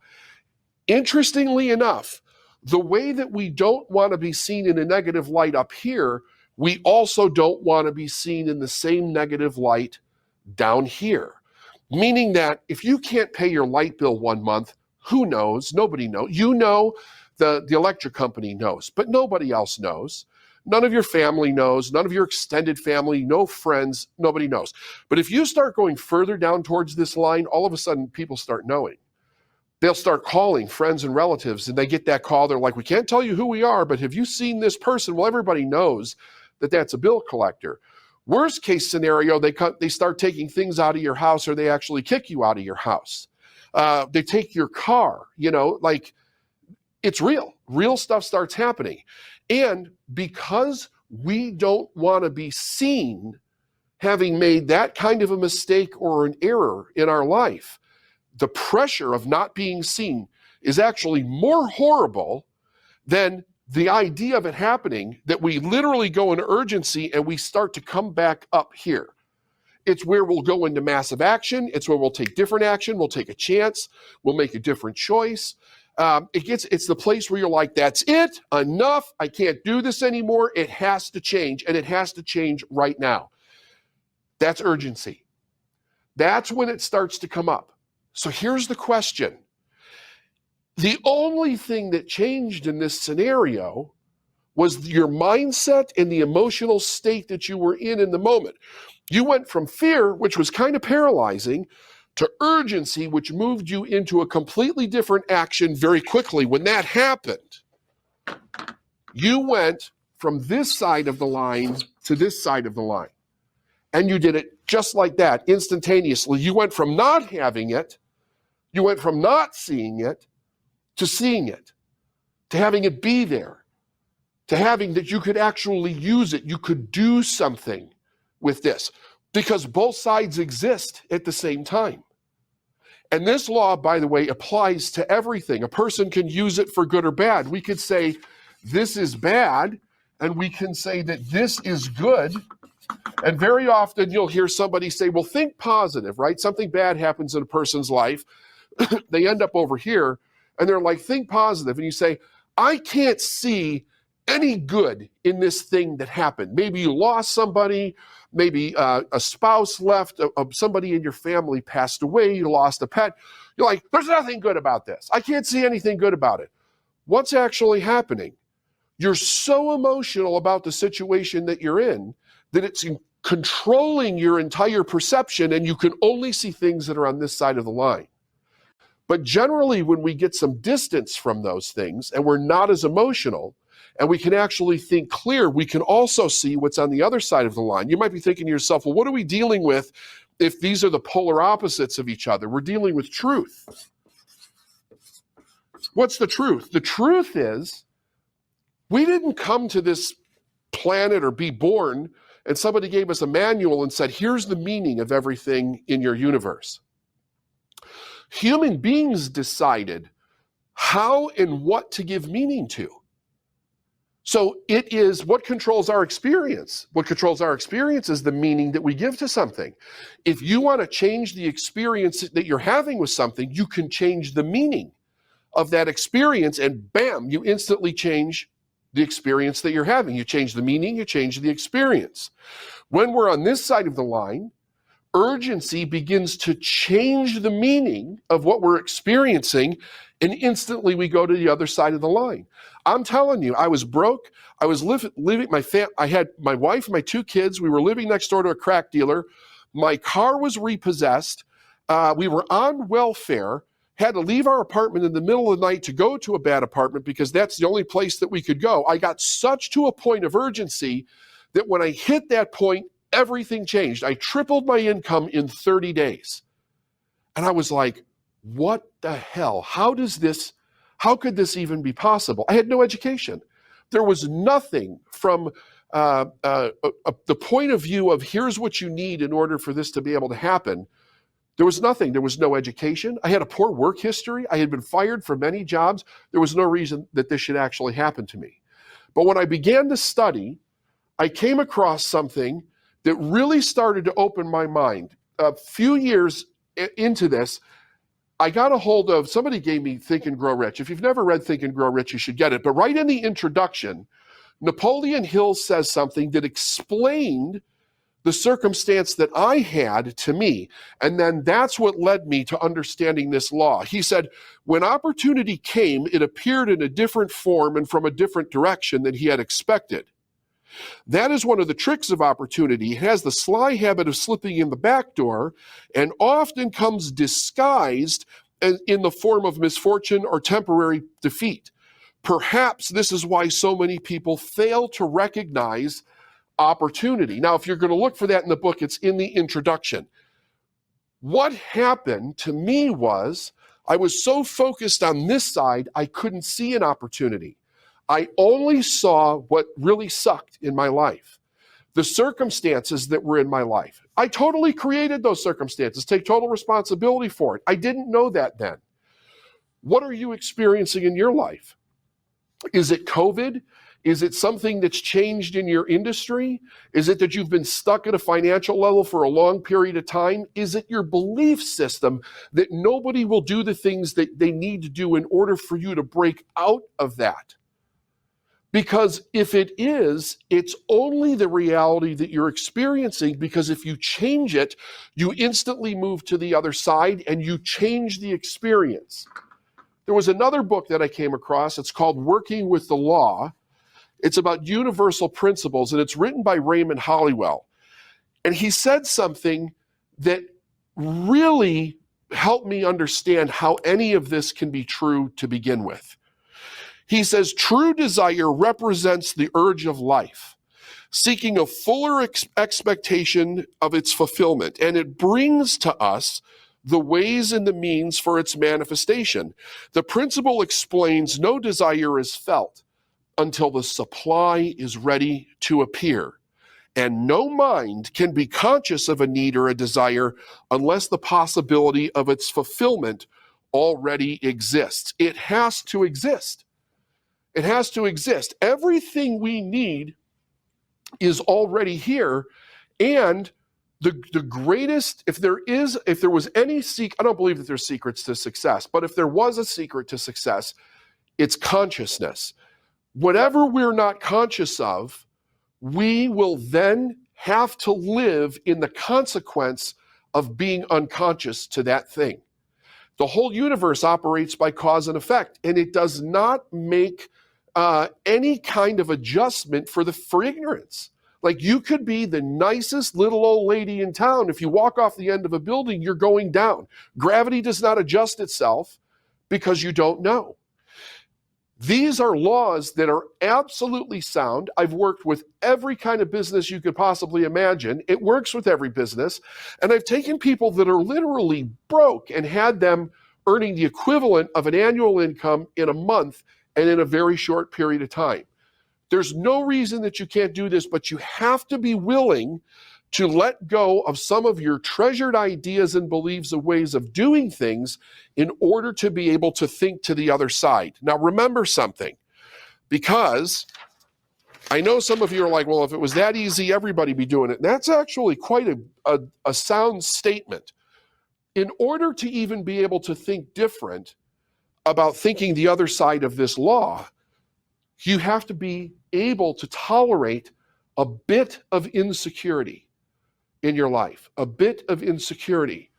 Interestingly enough, the way that we don't want to be seen in a negative light up here, we also don't want to be seen in the same negative light down here. Meaning that if you can't pay your light bill 1 month, who knows? Nobody knows. You know, the electric company knows, but nobody else knows. None of your family knows, none of your extended family, no friends, nobody knows. But if you start going further down towards this line, all of a sudden people start knowing. They'll start calling friends and relatives, and they get that call. They're like, we can't tell you who we are, but have you seen this person? Well, everybody knows that that's a bill collector. Worst case scenario, they start taking things out of your house, or they actually kick you out of your house. They take your car, like it's real. Real stuff starts happening. And because we don't want to be seen having made that kind of a mistake or an error in our life, the pressure of not being seen is actually more horrible than the idea of it happening, that we literally go into urgency and we start to come back up here. It's where we'll go into massive action. It's where we'll take different action. We'll take a chance. We'll make a different choice. It's the place where you're like, that's it, enough. I can't do this anymore. It has to change, and it has to change right now. That's urgency. That's when it starts to come up. So here's the question. The only thing that changed in this scenario was your mindset and the emotional state that you were in the moment. You went from fear, which was kind of paralyzing, to urgency, which moved you into a completely different action very quickly. When that happened, you went from this side of the line to this side of the line. And you did it just like that, instantaneously. You went from not having it, you went from not seeing it, to seeing it, to having it be there, to having that you could actually use it. You could do something with this, because both sides exist at the same time. And this law, by the way, applies to everything. A person can use it for good or bad. We could say this is bad, and we can say that this is good. And very often you'll hear somebody say, well, think positive, right? Something bad happens in a person's life. They end up over here, and they're like, think positive. And you say, I can't see any good in this thing that happened. Maybe you lost somebody, maybe a spouse left, somebody in your family passed away, you lost a pet. You're like, there's nothing good about this. I can't see anything good about it. What's actually happening? You're so emotional about the situation that you're in that it's controlling your entire perception, and you can only see things that are on this side of the line. But generally, when we get some distance from those things and we're not as emotional and we can actually think clear, we can also see what's on the other side of the line. You might be thinking to yourself, well, what are we dealing with if these are the polar opposites of each other? We're dealing with truth. What's the truth? The truth is, we didn't come to this planet or be born and somebody gave us a manual and said, here's the meaning of everything in your universe. Human beings decided how and what to give meaning to. So it is what controls our experience. What controls our experience is the meaning that we give to something. If you want to change the experience that you're having with something, you can change the meaning of that experience, and bam, you instantly change the experience that you're having. You change the meaning, you change the experience. When we're on this side of the line, urgency begins to change the meaning of what we're experiencing, and instantly we go to the other side of the line. I'm telling you, I was broke. I was living, I had my wife and my 2 kids. We were living next door to a crack dealer. My car was repossessed. We were on welfare, had to leave our apartment in the middle of the night to go to a bad apartment because that's the only place that we could go. I got such to a point of urgency that when I hit that point, everything changed. I tripled my income in 30 days. And I was like, what the hell? How could this even be possible? I had no education. There was nothing from the point of view of here's what you need in order for this to be able to happen. There was nothing. There was no education. I had a poor work history. I had been fired from many jobs. There was no reason that this should actually happen to me. But when I began to study, I came across something that really started to open my mind. A few years into this, I got a hold of, somebody gave me Think and Grow Rich. If you've never read Think and Grow Rich, you should get it. But right in the introduction, Napoleon Hill says something that explained the circumstance that I had to me. And then that's what led me to understanding this law. He said, when opportunity came, it appeared in a different form and from a different direction than he had expected. That is one of the tricks of opportunity. It has the sly habit of slipping in the back door and often comes disguised in the form of misfortune or temporary defeat. Perhaps this is why so many people fail to recognize opportunity. Now, if you're going to look for that in the book, it's in the introduction. What happened to me was I was so focused on this side, I couldn't see an opportunity. I only saw what really sucked in my life, the circumstances that were in my life. I totally created those circumstances, take total responsibility for it. I didn't know that then. What are you experiencing in your life? Is it COVID? Is it something that's changed in your industry? Is it that you've been stuck at a financial level for a long period of time? Is it your belief system that nobody will do the things that they need to do in order for you to break out of that? Because if it is, it's only the reality that you're experiencing, because if you change it, you instantly move to the other side and you change the experience. There was another book that I came across. It's called Working with the Law. It's about universal principles, and it's written by Raymond Hollywell. And he said something that really helped me understand how any of this can be true to begin with. He says, true desire represents the urge of life, seeking a fuller expectation of its fulfillment, and it brings to us the ways and the means for its manifestation. The principle explains no desire is felt until the supply is ready to appear, and no mind can be conscious of a need or a desire unless the possibility of its fulfillment already exists. It has to exist. It has to exist. Everything we need is already here. And the greatest, if there was any secret, I don't believe that there's secrets to success, but if there was a secret to success, it's consciousness. Whatever we're not conscious of, we will then have to live in the consequence of being unconscious to that thing. The whole universe operates by cause and effect, and it does not make any kind of adjustment for ignorance. Like, you could be the nicest little old lady in town. If you walk off the end of a building, you're going down. Gravity does not adjust itself because you don't know. These are laws that are absolutely sound. I've worked with every kind of business you could possibly imagine. It works with every business. And I've taken people that are literally broke and had them earning the equivalent of an annual income in a month and in a very short period of time. There's no reason that you can't do this, but you have to be willing to let go of some of your treasured ideas and beliefs of ways of doing things in order to be able to think to the other side. Now, remember something, because I know some of you are like, well, if it was that easy, everybody be doing it. And that's actually quite a sound statement. In order to even be able to think different about thinking the other side of this law, you have to be able to tolerate a bit of insecurity in your life, a bit of insecurity.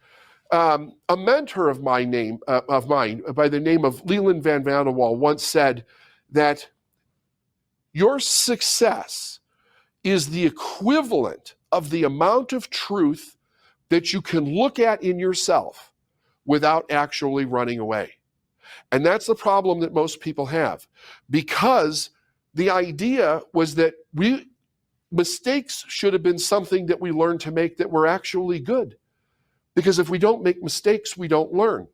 A mentor of mine by the name of Leland Van Vanderwall once said that your success is the equivalent of the amount of truth that you can look at in yourself without actually running away. And that's the problem that most people have, because the idea was that mistakes should have been something that we learned to make that were actually good. Because if we don't make mistakes, we don't learn.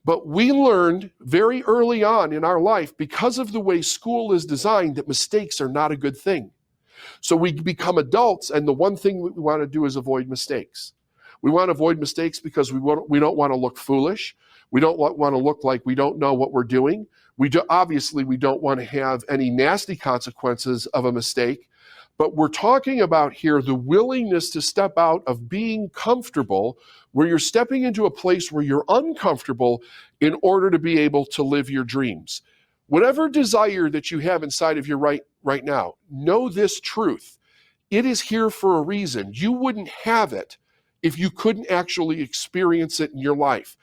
But we learned very early on in our life, because of the way school is designed, that mistakes are not a good thing. So we become adults, and the one thing we want to do is avoid mistakes. We want to avoid mistakes because we don't want to look foolish. We don't want to look like we don't know what we're doing. Obviously, we don't want to have any nasty consequences of a mistake. But we're talking about here the willingness to step out of being comfortable, where you're stepping into a place where you're uncomfortable in order to be able to live your dreams. Whatever desire that you have inside of you right now, know this truth. It is here for a reason. You wouldn't have it if you couldn't actually experience it in your life.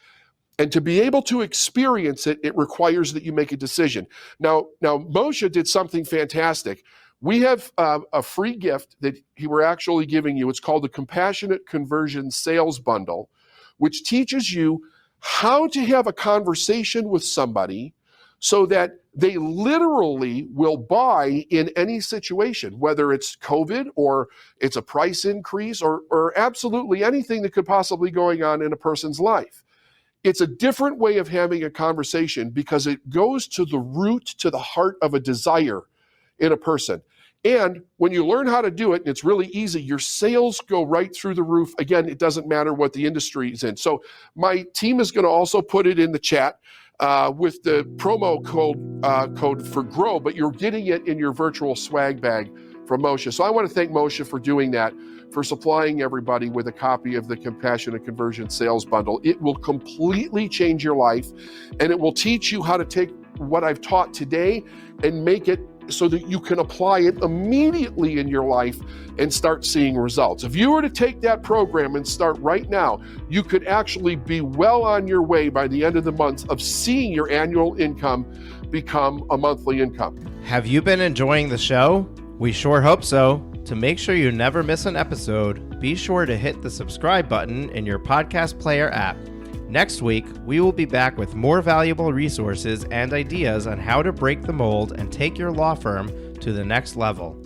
And to be able to experience it, it requires that you make a decision. Now Moshe did something fantastic. We have a free gift that we're actually giving you. It's called the Compassionate Conversion Sales Bundle, which teaches you how to have a conversation with somebody so that they literally will buy in any situation, whether it's COVID or it's a price increase or absolutely anything that could possibly going on in a person's life. It's a different way of having a conversation because it goes to the root, to the heart of a desire in a person. And when you learn how to do it, and it's really easy, your sales go right through the roof. Again, it doesn't matter what the industry is in. So my team is going to also put it in the chat with the promo code for GROW, but you're getting it in your virtual swag bag from Moshe. So I want to thank Moshe for doing that, for supplying everybody with a copy of the Compassionate Conversion Sales Bundle. It will completely change your life, and it will teach you how to take what I've taught today and make it so that you can apply it immediately in your life and start seeing results. If you were to take that program and start right now, you could actually be well on your way by the end of the month of seeing your annual income become a monthly income. Have you been enjoying the show? We sure hope so. To make sure you never miss an episode, be sure to hit the subscribe button in your podcast player app. Next week, we will be back with more valuable resources and ideas on how to break the mold and take your law firm to the next level.